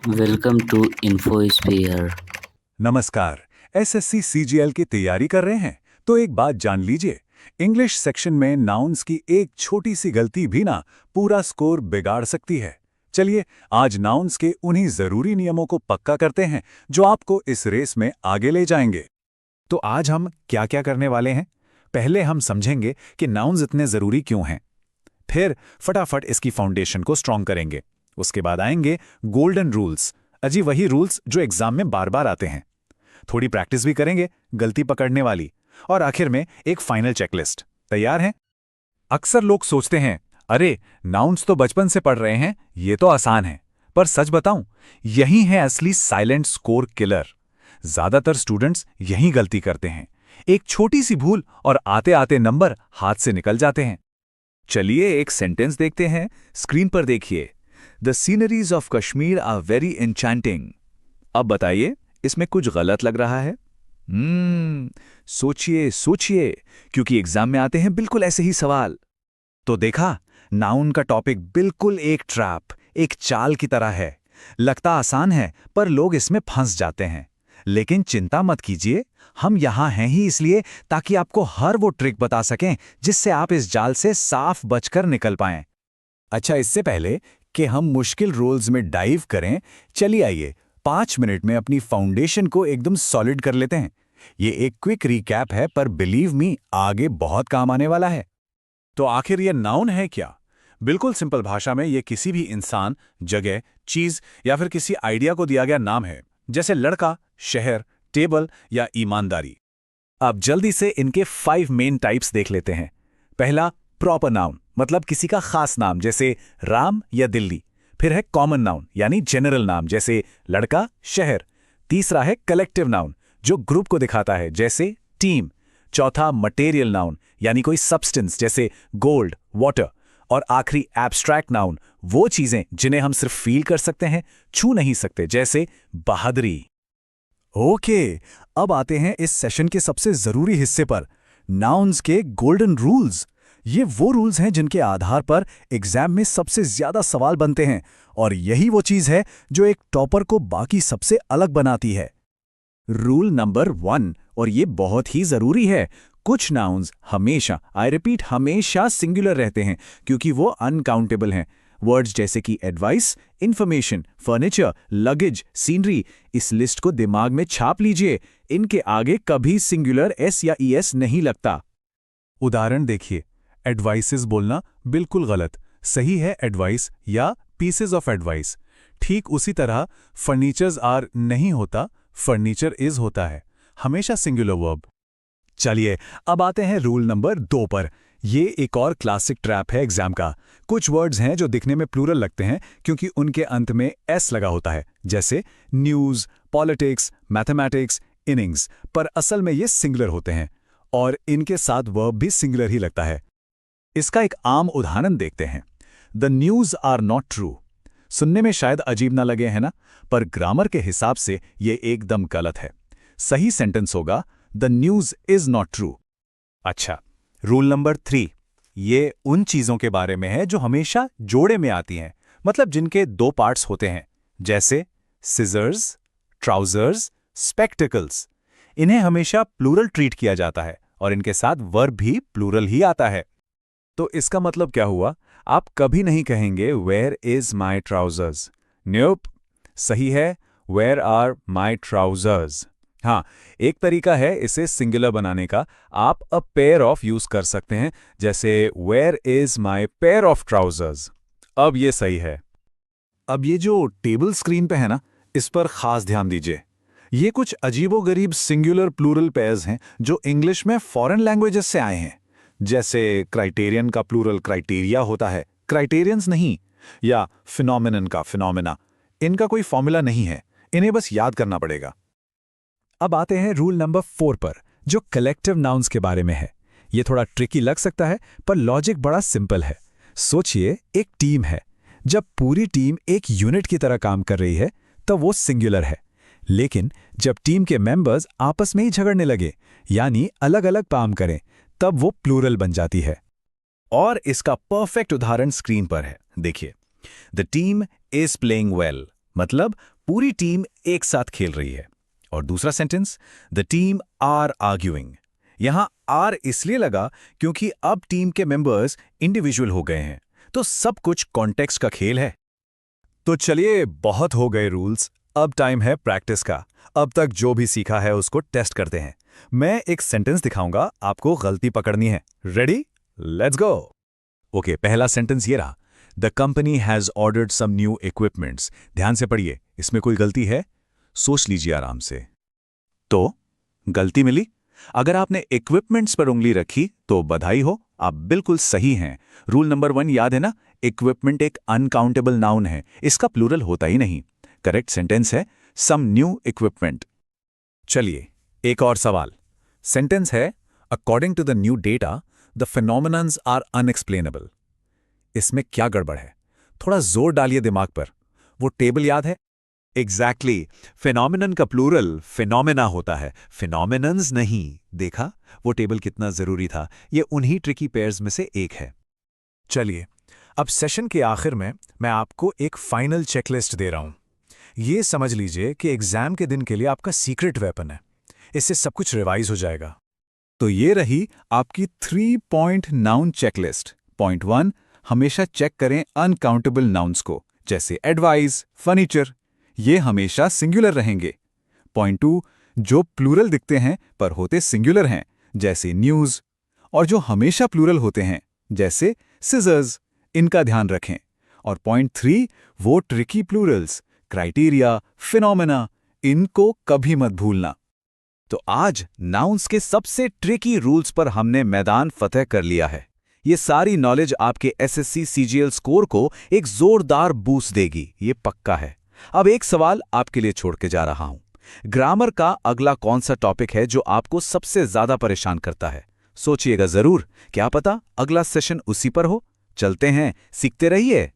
Welcome to InfoSphere. नमस्कार। SSC CGL की तैयारी कर रहे हैं तो एक बात जान लीजिए, इंग्लिश सेक्शन में नाउन्स की एक छोटी सी गलती भी ना पूरा स्कोर बिगाड़ सकती है। चलिए आज नाउन्स के उन्हीं जरूरी नियमों को पक्का करते हैं जो आपको इस रेस में आगे ले जाएंगे। तो आज हम क्या क्या करने वाले हैं? पहले हम समझेंगे कि नाउन्स इतने जरूरी क्यों हैं। फिर फटाफट इसकी फाउंडेशन को स्ट्रॉन्ग करेंगे। उसके बाद आएंगे गोल्डन रूल्स, अजी वही रूल्स जो एग्जाम में बार बार आते हैं। थोड़ी प्रैक्टिस भी करेंगे, गलती पकड़ने वाली। और आखिर में एक फाइनल चेकलिस्ट। तैयार हैं? अक्सर लोग सोचते हैं, अरे नाउन्स तो बचपन से पढ़ रहे हैं, ये तो आसान है। पर सच बताऊं, यही है असली साइलेंट स्कोर किलर। ज्यादातर स्टूडेंट्स यही गलती करते हैं। एक छोटी सी भूल और आते आते नंबर हाथ से निकल जाते हैं। चलिए एक सेंटेंस देखते हैं, स्क्रीन पर देखिए। The sceneries of Kashmir are very enchanting. अब बताइए, इसमें कुछ गलत लग रहा है? सोचिए सोचिए, क्योंकि एग्जाम में आते हैं बिल्कुल ऐसे ही सवाल। तो देखा, नाउन का टॉपिक बिल्कुल एक ट्रैप, एक चाल की तरह है। लगता आसान है, पर लोग इसमें फंस जाते हैं। लेकिन चिंता मत कीजिए, हम यहां हैं ही इसलिए ताकि आपको हर वो ट्रिक बता सकें जिससे आप इस जाल से साफ बचकर निकल पाएं। अच्छा, इससे पहले कि हम मुश्किल रोल्स में डाइव करें, चलिए आइए 5 मिनट में अपनी फाउंडेशन को एकदम सॉलिड कर लेते हैं। ये एक क्विक रिकैप है, पर बिलीव मी, आगे बहुत काम आने वाला है। तो आखिर ये नाउन है क्या? बिल्कुल सिंपल भाषा में ये किसी भी इंसान, जगह, चीज या फिर किसी आइडिया को दिया गया नाम है, जैसे लड़का, शहर, टेबल या ईमानदारी। अब जल्दी से इनके 5 मेन टाइप्स देख लेते हैं। पहला, प्रॉपर नाउन, मतलब किसी का खास नाम, जैसे राम या दिल्ली। फिर है कॉमन नाउन, यानी जनरल नाम, जैसे लड़का, शहर। तीसरा है कलेक्टिव नाउन, जो ग्रुप को दिखाता है, जैसे टीम। चौथा, मटेरियल नाउन, यानी कोई सब्सटेंस, जैसे गोल्ड, वाटर। और आखिरी, एब्स्ट्रैक्ट नाउन, वो चीजें जिन्हें हम सिर्फ फील कर सकते हैं, छू नहीं सकते, जैसे बहादुरी। ओके, अब आते हैं इस सेशन के सबसे जरूरी हिस्से पर, नाउन्स के गोल्डन रूल्स। ये वो रूल्स हैं जिनके आधार पर एग्जाम में सबसे ज्यादा सवाल बनते हैं, और यही वो चीज है जो एक टॉपर को बाकी सबसे अलग बनाती है। रूल नंबर 1, और ये बहुत ही जरूरी है, कुछ नाउन्स हमेशा, आई रिपीट, हमेशा सिंगुलर रहते हैं क्योंकि वो अनकाउंटेबल हैं। वर्ड्स जैसे कि advice, information, furniture, luggage, scenery, इस लिस्ट को दिमाग में छाप लीजिए। इनके आगे कभी सिंगुलर एस या ईएस नहीं लगता। उदाहरण देखिए, एडवाइसेस बोलना बिल्कुल गलत, सही है एडवाइस या पीसेस ऑफ एडवाइस। ठीक उसी तरह फर्नीचर्स आर नहीं होता, फर्नीचर इज होता है, हमेशा सिंगुलर वर्ब। चलिए अब आते हैं रूल नंबर 2 पर। ये एक और क्लासिक ट्रैप है एग्जाम का। कुछ वर्ड्स हैं जो दिखने में प्लूरल लगते हैं क्योंकि उनके अंत में एस लगा होता है, जैसे न्यूज, पॉलिटिक्स, मैथमेटिक्स, इनिंग्स, पर असल में ये सिंगुलर होते हैं और इनके साथ वर्ब भी सिंगुलर ही लगता है। इसका एक आम उदाहरण देखते हैं। The news are not true. सुनने में शायद अजीब ना लगे, है ना, पर ग्रामर के हिसाब से ये एकदम गलत है। सही सेंटेंस होगा, the news is not true. अच्छा, रूल नंबर 3, ये उन चीजों के बारे में है जो हमेशा जोड़े में आती हैं, मतलब जिनके 2 पार्ट्स होते हैं, जैसे सिजर्स, ट्राउजर्स, स्पेक्टिकल्स। इन्हें हमेशा प्लूरल ट्रीट किया जाता है और इनके साथ वर्ब भी प्लूरल ही आता है। तो इसका मतलब क्या हुआ? आप कभी नहीं कहेंगे वेयर इज माई ट्राउजर्स। न्यूप, सही है वेयर आर माई ट्राउजर्स। हाँ, एक तरीका है इसे सिंगुलर बनाने का, आप अ पेयर ऑफ यूज कर सकते हैं, जैसे where is my pair of trousers. अब ये सही है। अब ये जो टेबल स्क्रीन पे है ना, इस पर खास ध्यान दीजिए। ये कुछ अजीबोगरीब सिंगुलर प्लूरल पेयर्स हैं जो इंग्लिश में फॉरेन लैंग्वेजेस से आए हैं। जैसे क्राइटेरियन का प्लूरल क्राइटेरिया होता है, क्राइटेरियंस नहीं, या फिनोमिनन का फिनोमिना। इनका कोई फॉर्मूला नहीं है, इन्हें बस याद करना पड़ेगा। अब आते हैं रूल नंबर 4 पर, जो कलेक्टिव नाउन्स के बारे में है। ये थोड़ा ट्रिकी लग सकता है, पर लॉजिक बड़ा सिंपल है। सोचिए, एक टीम है। जब पूरी टीम एक यूनिट की तरह काम कर रही है, तब वो सिंगुलर है। लेकिन जब टीम के मेंबर्स आपस में ही झगड़ने लगे, यानी अलग अलग काम करें, तब वो प्लूरल बन जाती है। और इसका परफेक्ट उदाहरण स्क्रीन पर है, देखिए। The team is playing well, मतलब पूरी टीम एक साथ खेल रही है। और दूसरा sentence, the team are arguing. यहां आर इसलिए लगा क्योंकि अब टीम के मेंबर्स इंडिविजुअल हो गए हैं, तो सब कुछ कॉन्टेक्स्ट का खेल है। तो चलिए, बहुत हो गए रूल्स, अब टाइम है प्रैक्टिस का। अब तक जो भी सीखा है उसको टेस्ट करते हैं। मैं एक सेंटेंस दिखाऊंगा, आपको गलती पकड़नी है। रेडी? Let's go. ओके, पहला सेंटेंस ये रहा, the company has ordered some new equipments. ध्यान से पढ़िए, इसमें कोई गलती है? सोच लीजिए आराम से। तो गलती मिली? अगर आपने इक्विपमेंट्स पर उंगली रखी तो बधाई हो, आप बिल्कुल सही हैं। रूल नंबर 1 याद है ना? इक्विपमेंट एक अनकाउंटेबल नाउन है, इसका प्लूरल होता ही नहीं। करेक्ट सेंटेंस है सम न्यू इक्विपमेंट। चलिए, एक और सवाल। सेंटेंस है according to the new data the phenomenons are unexplainable. इसमें क्या गड़बड़ है? थोड़ा जोर डालिए दिमाग पर। वो टेबल याद है? एग्जैक्टली, फिनोमिनन का प्लूरल फिनोमेना होता है, फिनोमिनन्स नहीं। देखा वो टेबल कितना जरूरी था? ये उन्हीं ट्रिकी पेयर्स में से एक है। चलिए, अब सेशन के आखिर में मैं आपको एक फाइनल चेकलिस्ट दे रहा हूं। ये समझ लीजिए कि एग्जाम के दिन के लिए आपका सीक्रेट वेपन है। इससे सब कुछ रिवाइज हो जाएगा। तो ये रही आपकी 3 पॉइंट नाउन चेकलिस्ट। पॉइंट 1, हमेशा चेक करें अनकाउंटेबल नाउन्स को, जैसे एडवाइस, फर्नीचर। ये हमेशा सिंगुलर रहेंगे। पॉइंट 2, जो प्लूरल दिखते हैं पर होते सिंगुलर हैं, जैसे न्यूज़। और जो हमेशा प्लूरल होते हैं, जैसे सिजर्स, इनका ध्यान रखें। और पॉइंट 3, वो ट्रिकी प्लूरल्स, क्राइटेरिया, फिनोमेना, इनको कभी मत भूलना। तो आज नाउन्स के सबसे ट्रिकी रूल्स पर हमने मैदान फतह कर लिया है। ये सारी नॉलेज आपके एसएससी सीजीएल स्कोर को एक जोरदार बूस्ट देगी, ये पक्का है। अब एक सवाल आपके लिए छोड़ के जा रहा हूं। ग्रामर का अगला कौन सा टॉपिक है जो आपको सबसे ज्यादा परेशान करता है? सोचिएगा जरूर, क्या पता अगला सेशन उसी पर हो। चलते हैं, सीखते रहिए।